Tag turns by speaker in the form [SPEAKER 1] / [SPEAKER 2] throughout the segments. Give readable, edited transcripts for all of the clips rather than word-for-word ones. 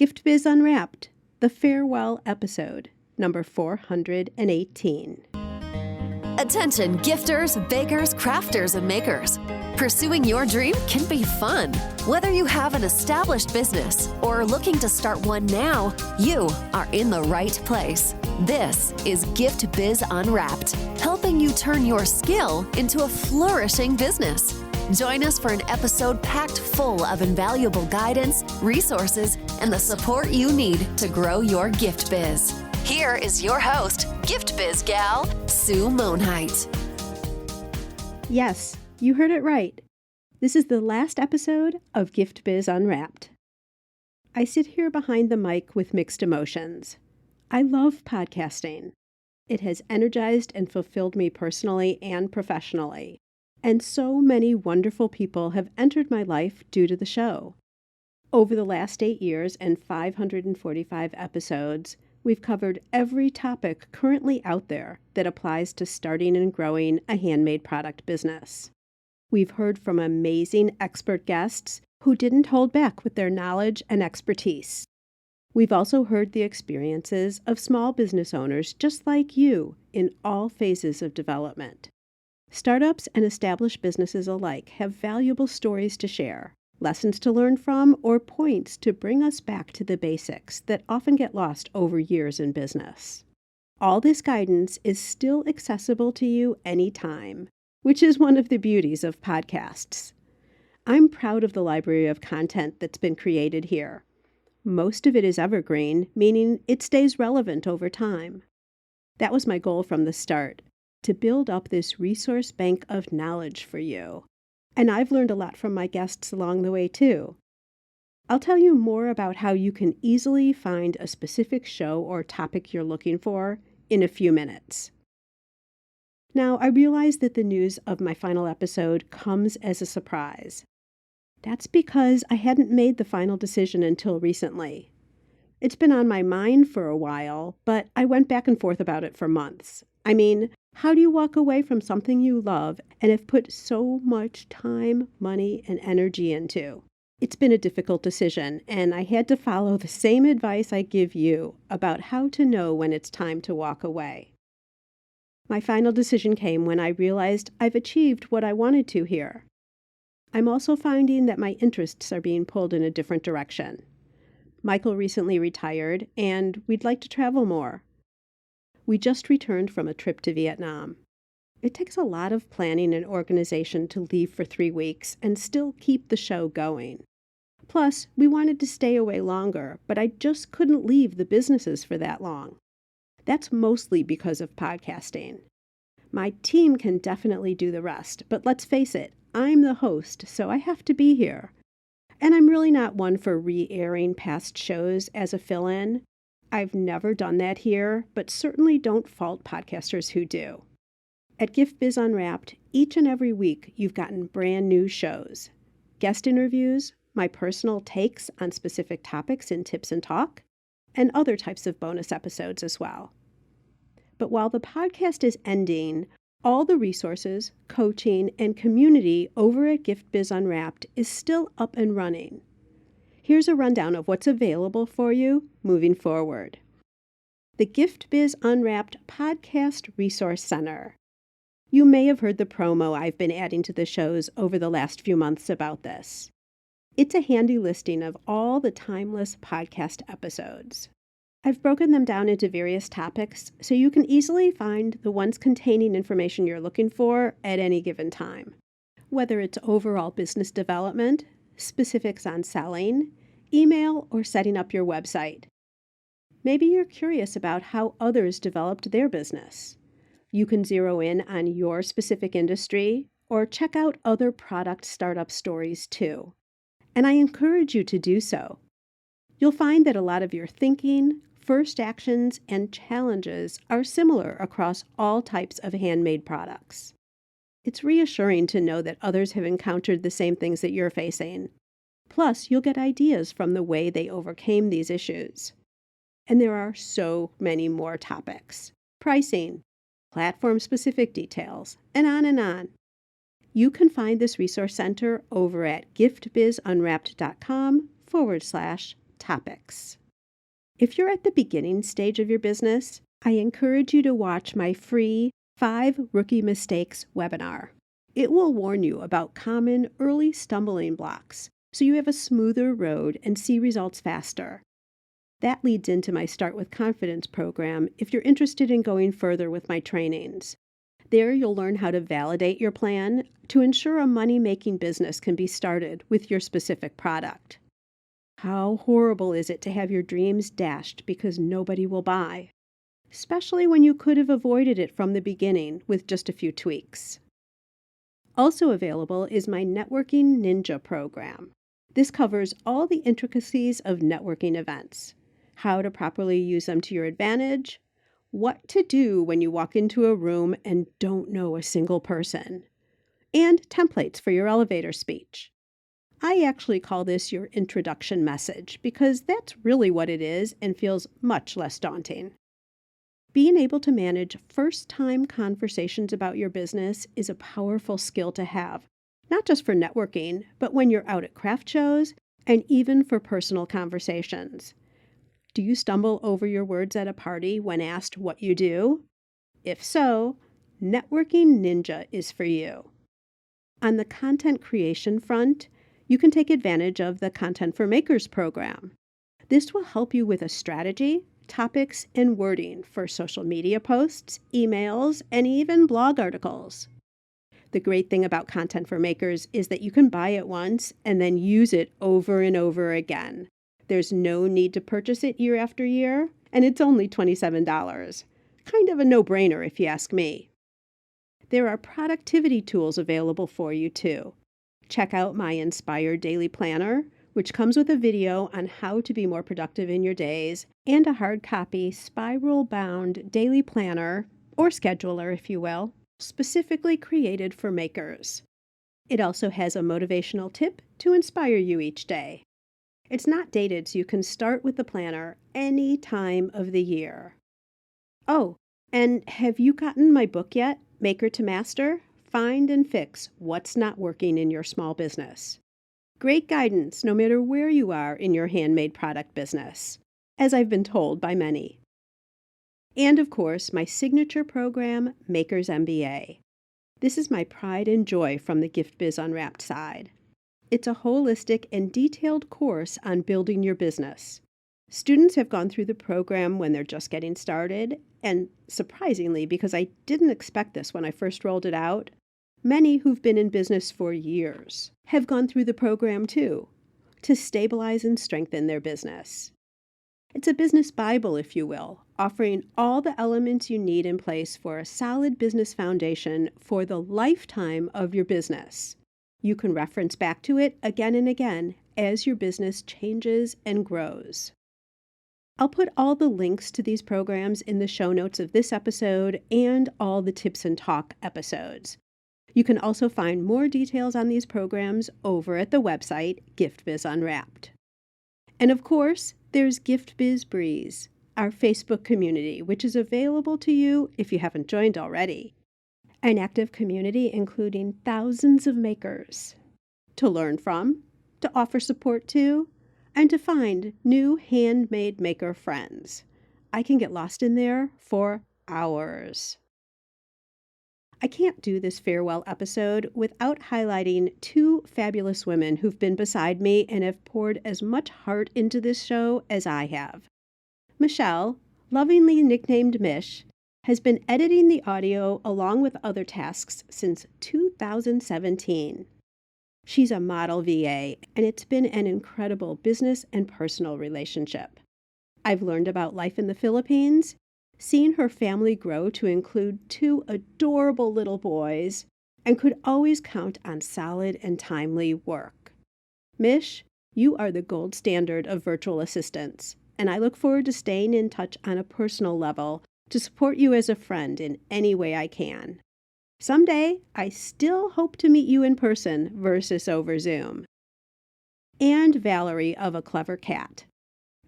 [SPEAKER 1] Gift Biz Unwrapped, the farewell episode, number 418.
[SPEAKER 2] Attention gifters, bakers, crafters, and makers. Pursuing your dream can be fun. Whether you have an established business or are looking to start one now, you are in the right place. This is Gift Biz Unwrapped, helping you turn your skill into a flourishing business. Join us for an episode packed full of invaluable guidance, resources, and the support you need to grow your gift biz. Here is your host, Gift Biz gal, Sue Monheit.
[SPEAKER 1] Yes, you heard it right. This is the last episode of Gift Biz Unwrapped. I sit here behind the mic with mixed emotions. I love podcasting. It has energized and fulfilled me personally and professionally. And so many wonderful people have entered my life due to the show. Over the last 8 years and 545 episodes, we've covered every topic currently out there that applies to starting and growing a handmade product business. We've heard from amazing expert guests who didn't hold back with their knowledge and expertise. We've also heard the experiences of small business owners just like you in all phases of development. Startups and established businesses alike have valuable stories to share, lessons to learn from, or points to bring us back to the basics that often get lost over years in business. All this guidance is still accessible to you anytime, which is one of the beauties of podcasts. I'm proud of the library of content that's been created here. Most of it is evergreen, meaning it stays relevant over time. That was my goal from the start, to build up this resource bank of knowledge for you. And I've learned a lot from my guests along the way, too. I'll tell you more about how you can easily find a specific show or topic you're looking for in a few minutes. Now, I realize that the news of my final episode comes as a surprise. That's because I hadn't made the final decision until recently. It's been on my mind for a while, but I went back and forth about it for months. I mean, how do you walk away from something you love and have put so much time, money, and energy into? It's been a difficult decision, and I had to follow the same advice I give you about how to know when it's time to walk away. My final decision came when I realized I've achieved what I wanted to here. I'm also finding that my interests are being pulled in a different direction. Michael recently retired, and we'd like to travel more. We just returned from a trip to Vietnam. It takes a lot of planning and organization to leave for 3 weeks and still keep the show going. Plus, we wanted to stay away longer, but I just couldn't leave the businesses for that long. That's mostly because of podcasting. My team can definitely do the rest, but let's face it, I'm the host, so I have to be here. And I'm really not one for re-airing past shows as a fill-in. I've never done that here, but certainly don't fault podcasters who do. At Gift Biz Unwrapped, each and every week you've gotten brand new shows, guest interviews, my personal takes on specific topics in Tips and Talk, and other types of bonus episodes as well. But while the podcast is ending, all the resources, coaching, and community over at Gift Biz Unwrapped is still up and running. Here's a rundown of what's available for you moving forward. The Gift Biz Unwrapped Podcast Resource Center. You may have heard the promo I've been adding to the shows over the last few months about this. It's a handy listing of all the timeless podcast episodes. I've broken them down into various topics so you can easily find the ones containing information you're looking for at any given time. Whether it's overall business development, specifics on selling, email, or setting up your website. Maybe you're curious about how others developed their business. You can zero in on your specific industry or check out other product startup stories too. And I encourage you to do so. You'll find that a lot of your thinking, first actions, and challenges are similar across all types of handmade products. It's reassuring to know that others have encountered the same things that you're facing. Plus, you'll get ideas from the way they overcame these issues. And there are so many more topics. Pricing, platform-specific details, and on and on. You can find this resource center over at giftbizunwrapped.com/topics. topics. If you're at the beginning stage of your business, I encourage you to watch my free 5 Rookie Mistakes webinar. It will warn you about common early stumbling blocks so you have a smoother road and see results faster. That leads into my Start with Confidence program if you're interested in going further with my trainings. There you'll learn how to validate your plan to ensure a money-making business can be started with your specific product. How horrible is it to have your dreams dashed because nobody will buy? Especially when you could have avoided it from the beginning with just a few tweaks. Also available is my Networking Ninja program. This covers all the intricacies of networking events, how to properly use them to your advantage, what to do when you walk into a room and don't know a single person, and templates for your elevator speech. I actually call this your introduction message because that's really what it is and feels much less daunting. Being able to manage first-time conversations about your business is a powerful skill to have, not just for networking, but when you're out at craft shows and even for personal conversations. Do you stumble over your words at a party when asked what you do? If so, Networking Ninja is for you. On the content creation front, you can take advantage of the Content for Makers program. This will help you with a strategy, topics, and wording for social media posts, emails, and even blog articles. The great thing about Content for Makers is that you can buy it once and then use it over and over again. There's no need to purchase it year after year, and it's only $27. Kind of a no-brainer if you ask me. There are productivity tools available for you too. Check out my Inspired Daily Planner, which comes with a video on how to be more productive in your days, and a hard copy spiral-bound daily planner, or scheduler if you will, specifically created for makers. It also has a motivational tip to inspire you each day. It's not dated, so you can start with the planner any time of the year. Oh, and have you gotten my book yet, Maker to Master? Find and fix what's not working in your small business. Great guidance no matter where you are in your handmade product business, as I've been told by many. And of course, my signature program, Maker's MBA. This is my pride and joy from the Gift Biz Unwrapped side. It's a holistic and detailed course on building your business. Students have gone through the program when they're just getting started, and surprisingly, because I didn't expect this when I first rolled it out, many who've been in business for years have gone through the program too, to stabilize and strengthen their business. It's a business Bible, if you will, offering all the elements you need in place for a solid business foundation for the lifetime of your business. You can reference back to it again and again as your business changes and grows. I'll put all the links to these programs in the show notes of this episode and all the Tips and Talk episodes. You can also find more details on these programs over at the website Gift Biz Unwrapped. And of course, there's Gift Biz Breeze, our Facebook community, which is available to you if you haven't joined already. An active community including thousands of makers to learn from, to offer support to, and to find new handmade maker friends. I can get lost in there for hours. I can't do this farewell episode without highlighting 2 fabulous women who've been beside me and have poured as much heart into this show as I have. Michelle, lovingly nicknamed Mish, has been editing the audio along with other tasks since 2017. She's a model VA, and it's been an incredible business and personal relationship. I've learned about life in the Philippines, seen her family grow to include 2 adorable little boys, and could always count on solid and timely work. Mish, you are the gold standard of virtual assistants, and I look forward to staying in touch on a personal level to support you as a friend in any way I can. Someday, I still hope to meet you in person versus over Zoom. And Valerie of A Clever Cat.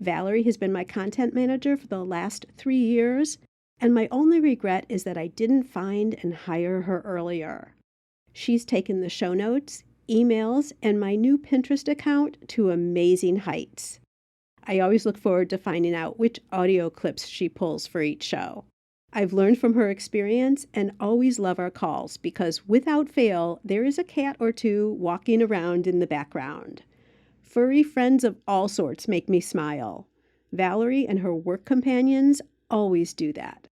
[SPEAKER 1] Valerie has been my content manager for the last 3 years, and my only regret is that I didn't find and hire her earlier. She's taken the show notes, emails, and my new Pinterest account to amazing heights. I always look forward to finding out which audio clips she pulls for each show. I've learned from her experience and always love our calls because without fail, there is a cat or two walking around in the background. Furry friends of all sorts make me smile. Valerie and her work companions always do that.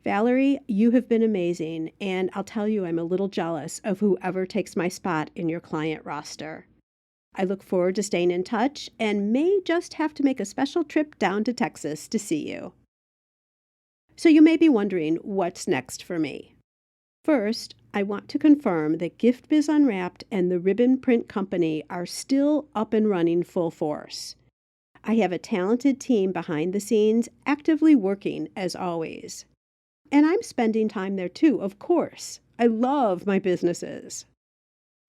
[SPEAKER 1] Valerie, you have been amazing, and I'll tell you I'm a little jealous of whoever takes my spot in your client roster. I look forward to staying in touch and may just have to make a special trip down to Texas to see you. So you may be wondering what's next for me. First, I want to confirm that Gift Biz Unwrapped and the Ribbon Print Company are still up and running full force. I have a talented team behind the scenes actively working as always. And I'm spending time there too, of course. I love my businesses.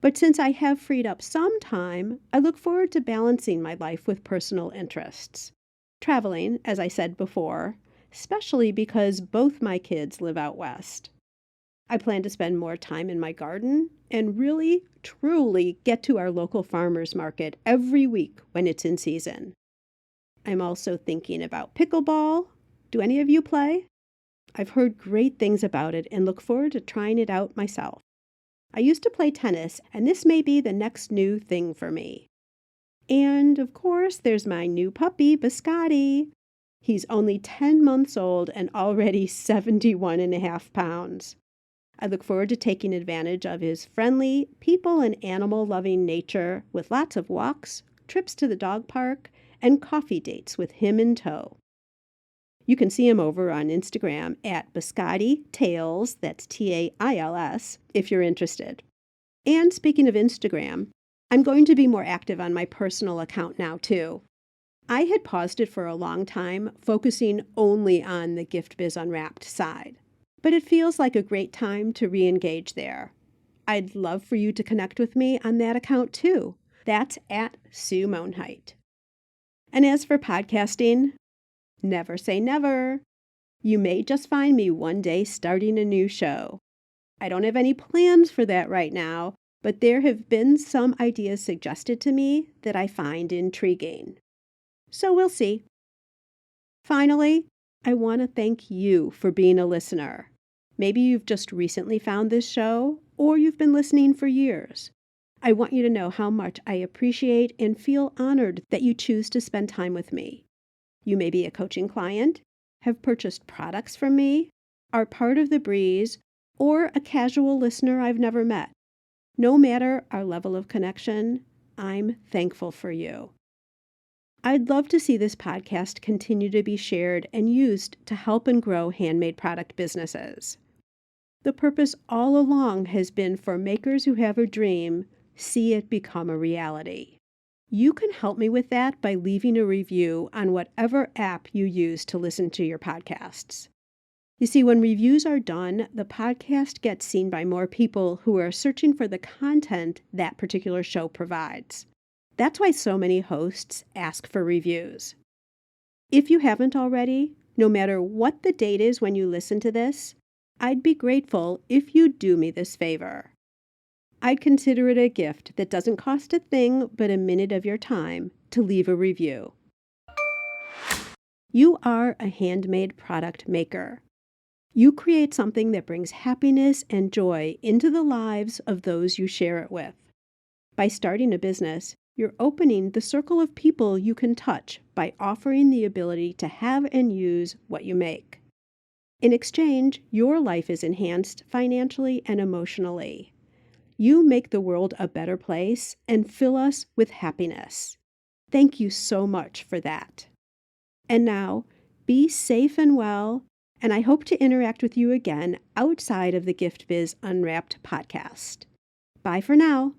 [SPEAKER 1] But since I have freed up some time, I look forward to balancing my life with personal interests. Traveling, as I said before, especially because both my kids live out west. I plan to spend more time in my garden and really, truly get to our local farmers market every week when it's in season. I'm also thinking about pickleball. Do any of you play? I've heard great things about it and look forward to trying it out myself. I used to play tennis, and this may be the next new thing for me. And, of course, there's my new puppy, Biscotti. He's only 10 months old and already 71.5 pounds. I look forward to taking advantage of his friendly, people and animal-loving nature with lots of walks, trips to the dog park, and coffee dates with him in tow. You can see him over on Instagram at Biscotti Tails, that's Tails, if you're interested. And speaking of Instagram, I'm going to be more active on my personal account now too. I had paused it for a long time, focusing only on the Gift Biz Unwrapped side. But it feels like a great time to re-engage there. I'd love for you to connect with me on that account too. That's at Sue Monheit. And as for podcasting, never say never. You may just find me one day starting a new show. I don't have any plans for that right now, but there have been some ideas suggested to me that I find intriguing. So we'll see. Finally, I want to thank you for being a listener. Maybe you've just recently found this show, or you've been listening for years. I want you to know how much I appreciate and feel honored that you choose to spend time with me. You may be a coaching client, have purchased products from me, are part of the breeze, or a casual listener I've never met. No matter our level of connection, I'm thankful for you. I'd love to see this podcast continue to be shared and used to help and grow handmade product businesses. The purpose all along has been for makers who have a dream, see it become a reality. You can help me with that by leaving a review on whatever app you use to listen to your podcasts. You see, when reviews are done, the podcast gets seen by more people who are searching for the content that particular show provides. That's why so many hosts ask for reviews. If you haven't already, no matter what the date is when you listen to this, I'd be grateful if you'd do me this favor. I'd consider it a gift that doesn't cost a thing but a minute of your time to leave a review. You are a handmade product maker. You create something that brings happiness and joy into the lives of those you share it with. By starting a business, you're opening the circle of people you can touch by offering the ability to have and use what you make. In exchange, your life is enhanced financially and emotionally. You make the world a better place and fill us with happiness. Thank you so much for that. And now, be safe and well, and I hope to interact with you again outside of the Gift Biz Unwrapped podcast. Bye for now.